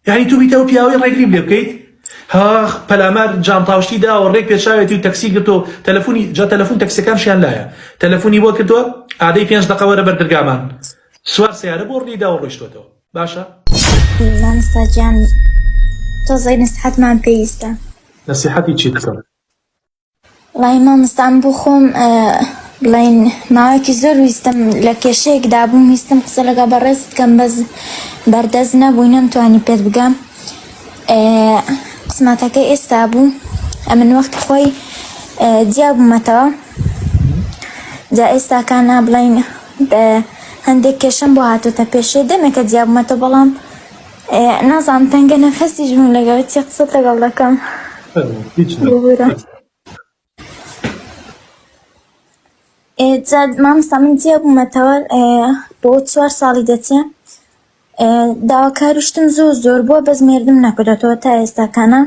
یعنی تو بیتەوە پیاوەی ڕێگریم لێ بکەیت ها پەلامار جام تاوشتی داوە ڕێک پێشاوێتی و تەکسی گرتۆ تەلەفۆنی جا تەلەفۆن تەکسیەکانشیان لایە تەلەفۆنی بۆ کردووە ئادەی 5 دقە وەرە بەردرگامان سوار سیارە بۆ ڕێی داوە ڕۆیشتوەتەوە باشە مامۆستاجان تۆزەی نسحەتمان پێویستە نەسیحەتی چی بکەم وڵای مامۆستام بۆ خۆم بڵێن ماوەیەکی زۆر ویستم لە کێشەیەکدا بووم ویستم قسە لەگەڵ بەڕێز بکەم بەس بەردەست نەبووی نەمتوانی پێت بگەم قسمەتەکەی ئێستا بوو ئەمن وەختی خۆی جیا بوومەتەوە جا ئێستاکانە بڵێن هەندێک کێشەم بۆ هاتوتە پێشێ دەمێکە جیا بوومەتەوە بەڵام نازانم تەنگە نەفەسیش بووم لەگەڵ چی قسەت لەگەڵ دەکەم مامۆستا من جیا بوومەتەوە بۆ 4 ساڵی دەچێ داواکاریشتم زۆر بووە بەس مێردم نەکردێتەوە تا ئێستاکانە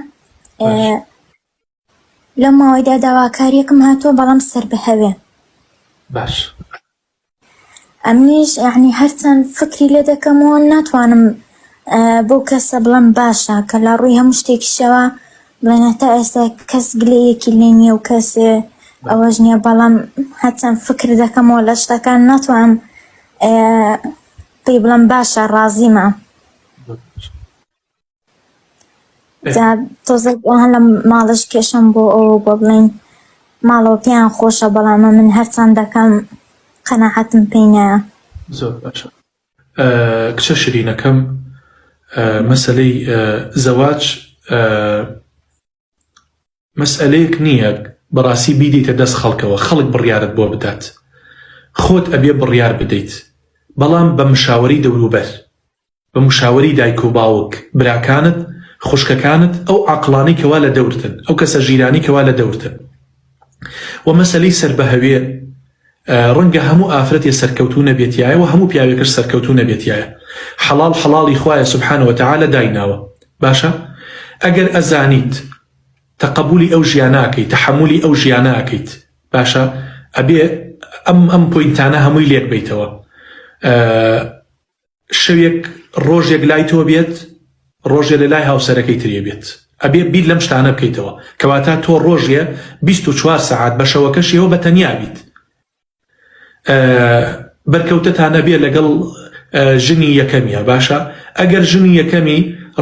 لە ماوەیدا داواکاریەکم هاتووە بەڵام سەر بەهەوێ باش ئەمنیش یعنی هەرچەند فکری لێ دەکەمەوە ناتوانم بۆ کەسە بڵم باشە کە لە ڕووی هەموو شتێکیشەوە بڵێن تا ئێستا کەس گلەیەکی لێ نییە و کەس ئەوەش نییە بەڵام هەرچەند فکر دەکەمەوە لە شتەکان ناتوانم پێی بڵم باشە ڕازیمە تۆزە لە ماڵش کێشم بۆ ئەو بۆ بڵێن ماڵەوە پێیان خۆشە بەڵامە من هەرچەند دەکەم قەناعەتم پێی نایە زۆر باشە کچە شیرینەکەم مەسەلەی زەواج مەسئلەیەک نییە بەڕاستی بیدەیتە دەست خەڵکەوە خەڵک بڕیارت بۆ بدات خۆت ئەبێ بڕیار بدەیت بەڵام بە مشاوەری دەوروبەر بە مشاوەری دایک و باوک براکانت خوشکەکانت ئەو عەقڵانەی کەوا لە دەورتن ئەو کەسە ژیرانی کەوا لە دەورتن و مەسەلەی سەربەهەوێ ڕەنگە هەموو ئافرەتێ سەرکەوتوو نەبێتیایە و هەموو پیاوێکش سەرکەوتوو نەبێتیایە حەڵاڵ حەڵاڵی خوایە سوبحانەوە وتەعالە دایناوە باشە ئەگەر ئەزانیت تەقەبولی ئەو ژیانەکەیت تەحەمولی ئەو ژیانەکەیت باشە ئەبێ ئەم پۆینتانە هەمووی لێک بیتەوە شەوێک ڕۆژێک لای تۆ بێت ڕۆژێ لە لای هاوسەرەکەی ترێ بێت ئەبێ بیر لەم شتانە بکەیتەوە کەواتە تۆ ڕۆژێ 24 سەعات بە شەوەکەشیەوە بە تەنیا بیت بەرکەوتەتانە بێ لەگەڵ ژنی یەکەمیە باشە ئەگەر ژنی یەکەمی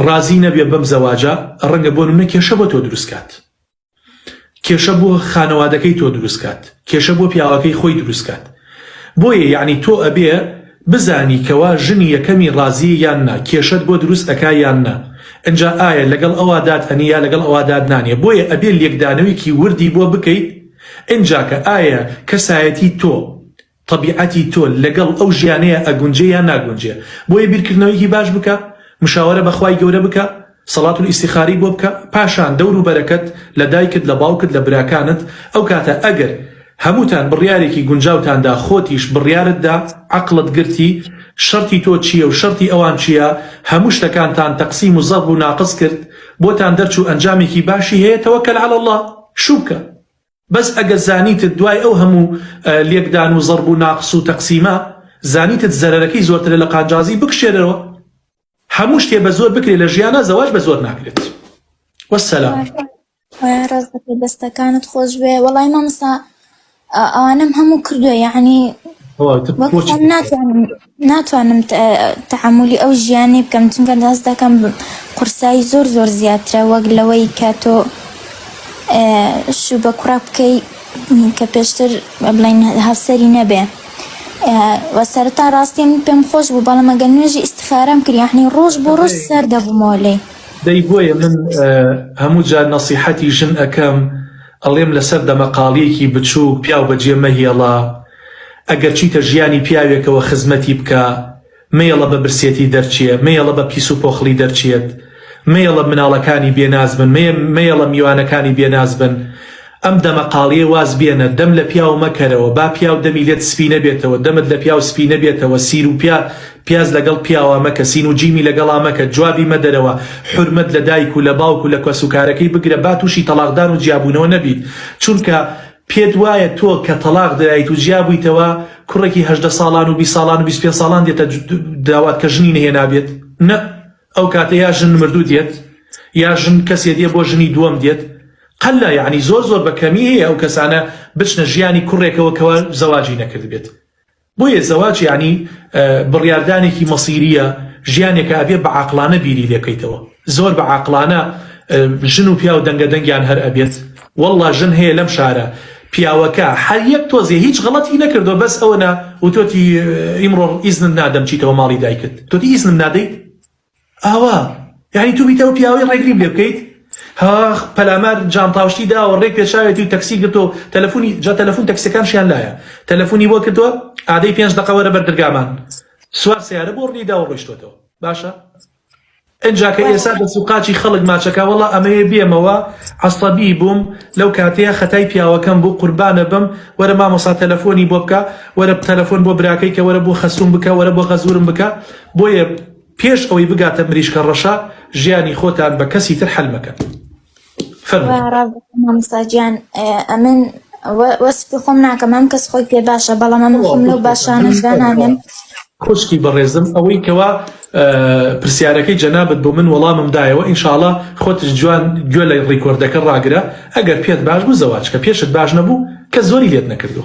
ڕازی نەبێ بەم زەواجە ڕەنگە بۆ نمونە کێشە بۆ تۆ دروستکات کێشە بۆ خانەوادەکەی تۆ دروستکات کێشە بۆ پیاوەکەی خۆی دروستکات بۆیە یعنی تۆ ئەبێ بزانی کەوا ژنی یەکەمی ڕازی یان نا کێشەت بۆ دروست ئەکا یان نا ئەنجا ئایا لەگەڵ ئەوا داد ئەنیا لەگەڵ ئەوا داد نانیە بۆیە ئەبێ لێکدانەوەیکی وردی بۆ بکەیت ئەنجا کە ئایا کەسایەتی تۆ طبیعەتی تۆ لەگەڵ ئەو ژیانەیە ئەگونجێ یان ناگونجێ بۆیە بیرکردنەوەیکی باش بکە مشاوەرە بەخوای گەورە بکە سەڵات و ئیستیخاری بۆ بکە پاشان دەور و بەرەکەت لە دایکت لە باوکت لە براکانت ئەو کاتە ئەگەر هەمووتان بڕیارێکی گونجاوتاندا خۆتیش بڕیارتدا عەقڵت گرتی شەرتی تۆ چییە و شەرتی ئەوان چییە هەموو شتەکانتان تەقسیم و زەرب و ناقص کرد بۆتان دەرچوو ئەنجامێکی باشی هەیە تەوەکەل عەلە الله شووکە بەس ئەگەر زانیتت دوای ئەو هەموو لێکدان و زەرب و ناقص و تەقسیمە زانیتت زەرەرەکەی زۆرترە لە قانجازی بکشێرەوە هەموو شتێ بە زۆر بکرێ لە ژیانە زەواج بە زۆر ناکرێت وەسەلام ڕاز بەکەی دەستەکانت خۆش بێ وەڵای مامۆستا ئەوانم هەموو کردووە یعنی ناتوانم تەحەمولی ئەو ژیانی بکەم چونکە دەست دەکەم قورسایی زۆر زیاترە وەک لەوەی کە تۆ شوو بە کوڕە بکەی کە پێشتر بڵێن هەفسەری نەبێ وە سەرەتا ڕاستی من پێم خۆش بوو بەڵام ئەگەر نوێژی ئیستیخارەم کرد یعنی ڕۆژ بۆ ڕۆژ سەر دەبوومەوە لێ دەی بۆیە من هەموو جار نەسیحەتی ژن ئەەکەم ئەڵێم لەسەر دەمەقاڵیەکی بچووک پیاو بەجێ مەهێڵە ئەگەر چیتە ژیانی پیاوێکەوە خزمەتی بکە مەیەڵە بە برسێتی دەرچێت مەیەڵە بە پیس و پۆخڵی دەرچێت مەیەڵە مناڵەکانی بێناز بن مەیەڵە میوانەکانی بێناز بن ئەم دەمەقاڵیە واز بێنە دەم لە پیاو مەکەرەوە با پیاو دەمی لێت سپی نەبێتەوە دەمت لە پیاو سپی نەبێتەوە سیر و پیاز لەگەڵ پیاوە مەکە سین و جیمی لەگەڵا مەکە جوابی مەدەرەوە حرمەت لە دایک و لە باوک و لە کەسوکارەکەی بگرە با تووشی تەلاقدان و جیابوونەوە نەبیت چونکە پێت وایە تۆ کە تەلاق دەیت و جیابوویتەوە کوڕێکی 18 ساڵان و 20 ساڵان و 25 ساڵان دێتە داوات کە ژنی نەهێنابێت نە ئەو کاتە یا ژن مردوو دێت یا ژن کەسێ دێ بۆ ژنی دووەم دێت قەلە یعنی زۆر بەکەمی هەیە ئەو کەسانە بچنە ژیانی کوڕێکەوە کەوە زەواجی نەکرد بێت بۆیە زەواج یعنی بڕیاردانێکی مەسیریە ژیانێکە ئەبێ بە عاقلانە بیری لێکەیتەوە زۆر بە عاقلانە ژن و پیا و دەنگەدەنگیان هەر ئەبێت والله ژن هەیە لەم شارە پیاوەکە هەر یەک تۆزێ هیچ غەڵەتی نەکردو بەس ئەوەنە و تۆتی ئیمڕۆ ئیزنم نادەم چیتەوە ماڵی دایکت تۆتی ئیزنم نادەیت ئاوا یعنی تو بیتەوە پیاوەی ڕێگریم لێ بکەیت ها پەلامار جانتاوشتی داوە ڕێک پێشاوێتی و تەکسی گرتۆ تەلەفۆنی جا تەلەفۆن تەکسیەکانشیان لایە تەلەفۆنی بۆ کردووە ئادەی 5 دقە وەرە بەردرگامان سوار سیارە بۆ ڕێی داوە ڕۆیشتۆتەوە باشە ئەنجا کە ئێستا دە سوقاچی خەڵک ماچەکە وەڵا ئەمەیە بێمەوە عەسەبی بووم لەو کاتەیە خەتای پیاوەکەم بوو قوربانە بم وەرە مامۆستا تەلەفۆنی بۆ بکە وەرە تەلەفۆن بۆ براکەی کە وەرە بۆ خەسوم بکە وەرە بۆ غەزورم بکە بۆیە پێش ئەوەی بگاتە مریشکە ڕەشە ژیانی خۆتان بە کەسی تر حەل مەکەن مامۆستاجیان ئەمن وەسفی خۆم ناکەم ئەم کەس خۆی پێ باشە بەڵام ئەمن خۆم لەو باشانەشدا نامێن خوشکی بەڕێزم ئەوەی کەوا پرسیارەکەی جەنابەت بۆ من وەڵامم دایەوە ئینشاڵڵا خۆتش جوان گوێ لە ڕیکۆردەکە ڕاگرە ئەگەر پێت باش بوو زەواج کە پێشت باش نەبوو کە زۆری لێت نەکردو